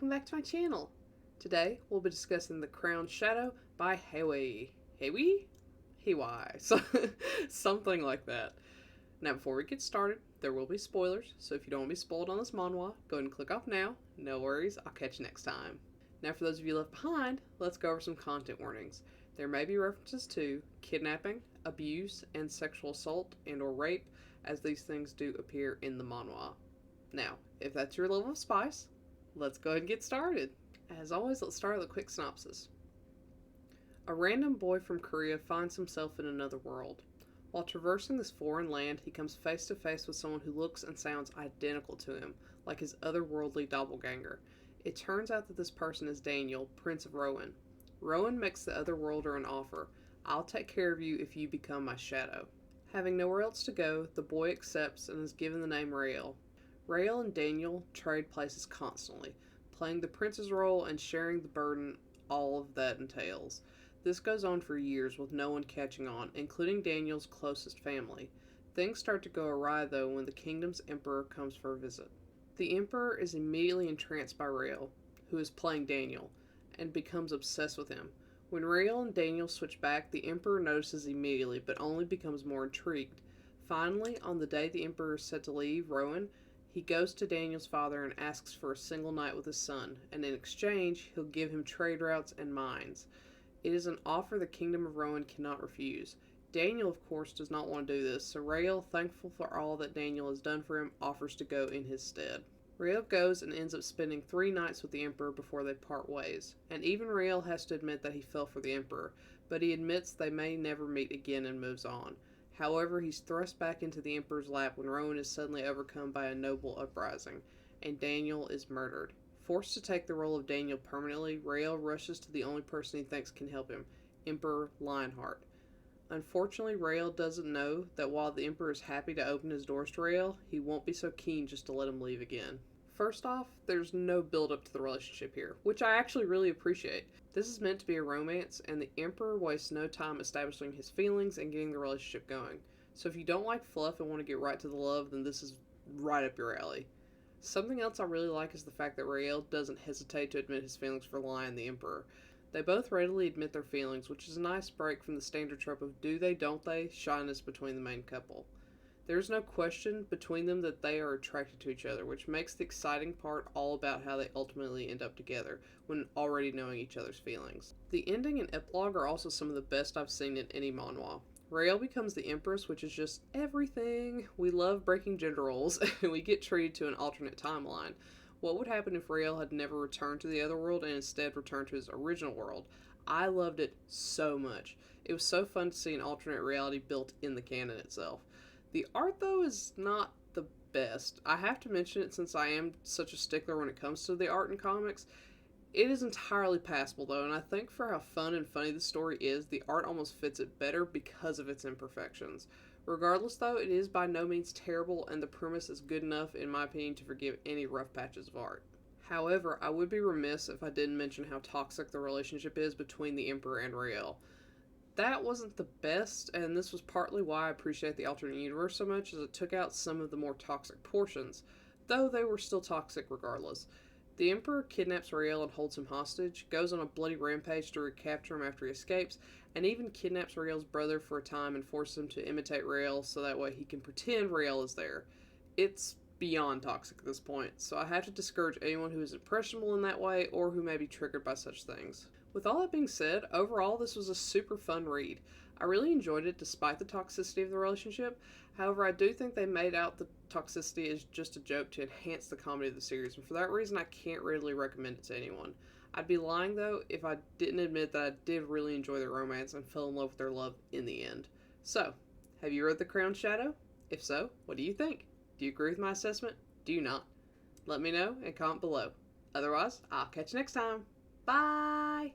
welcome back to my channel. Today we'll be discussing The Crowned Shadow by Haewi. Haewi? Heewi. So, something like that. Now before we get started, there will be spoilers, so if you don't want to be spoiled on this manhwa, go ahead and click off now. No worries, I'll catch you next time. Now for those of you left behind, let's go over some content warnings. There may be references to kidnapping, abuse, and sexual assault and or rape, as these things do appear in the manhwa. Now, if that's your level of spice, let's go ahead and get started. As always, let's start with a quick synopsis. A random boy from Korea finds himself in another world. While traversing this foreign land, he comes face to face with someone who looks and sounds identical to him, like his otherworldly doppelganger. It turns out that this person is Daniel, Prince of Rowan. Rowan makes the otherworlder an offer. I'll take care of you if you become my shadow. Having nowhere else to go, the boy accepts and is given the name Rael. Rael and Daniel trade places constantly, playing the prince's role and sharing the burden all of that entails. This goes on for years with no one catching on, including Daniel's closest family. Things start to go awry though when the kingdom's emperor comes for a visit. The emperor is immediately entranced by Rael, who is playing Daniel, and becomes obsessed with him. When Rael and Daniel switch back, the emperor notices immediately, but only becomes more intrigued. Finally, on the day the emperor is set to leave Rowan, he goes to Daniel's father and asks for a single night with his son, and in exchange, he'll give him trade routes and mines. It is an offer the kingdom of Rowan cannot refuse. Daniel, of course, does not want to do this, so Rael, thankful for all that Daniel has done for him, offers to go in his stead. Rael goes and ends up spending 3 nights with the emperor before they part ways, and even Rael has to admit that he fell for the emperor, but he admits they may never meet again and moves on. However, he's thrust back into the emperor's lap when Rowan is suddenly overcome by a noble uprising, and Daniel is murdered. Forced to take the role of Daniel permanently, Rael rushes to the only person he thinks can help him, Emperor Lionheart. Unfortunately, Rael doesn't know that while the emperor is happy to open his doors to Rael, he won't be so keen just to let him leave again. First off, there's no build up to the relationship here, which I actually really appreciate. This is meant to be a romance, and the emperor wastes no time establishing his feelings and getting the relationship going. So if you don't like fluff and want to get right to the love, then this is right up your alley. Something else I really like is the fact that Rael doesn't hesitate to admit his feelings for Lion the emperor. They both readily admit their feelings, which is a nice break from the standard trope of do they, don't they shyness between the main couple. There's no question between them that they are attracted to each other, which makes the exciting part all about how they ultimately end up together, when already knowing each other's feelings. The ending and epilogue are also some of the best I've seen in any manhwa. Rael becomes the Empress, which is just everything. We love breaking gender roles, and we get treated to an alternate timeline. What would happen if Rael had never returned to the other world and instead returned to his original world? I loved it so much. It was so fun to see an alternate reality built in the canon itself. The art, though, is not the best. I have to mention it since I am such a stickler when it comes to the art in comics. It is entirely passable, though, and I think for how fun and funny the story is, the art almost fits it better because of its imperfections. Regardless, though, it is by no means terrible, and the premise is good enough, in my opinion, to forgive any rough patches of art. However, I would be remiss if I didn't mention how toxic the relationship is between the Emperor and Rael. That wasn't the best, and this was partly why I appreciate the alternate universe so much, as it took out some of the more toxic portions, though they were still toxic regardless. The Emperor kidnaps Rael and holds him hostage, goes on a bloody rampage to recapture him after he escapes, and even kidnaps Rael's brother for a time and forces him to imitate Rael so that way he can pretend Rael is there. It's beyond toxic at this point, so I have to discourage anyone who is impressionable in that way or who may be triggered by such things. With all that being said, overall this was a super fun read. I really enjoyed it despite the toxicity of the relationship. However, I do think they made out the toxicity as just a joke to enhance the comedy of the series, and for that reason I can't readily recommend it to anyone. I'd be lying, though, if I didn't admit that I did really enjoy their romance and fell in love with their love in the end. So, have you read The Crowned Shadow? If so, what do you think? Do you agree with my assessment? Do you not? Let me know and comment below. Otherwise, I'll catch you next time. Bye!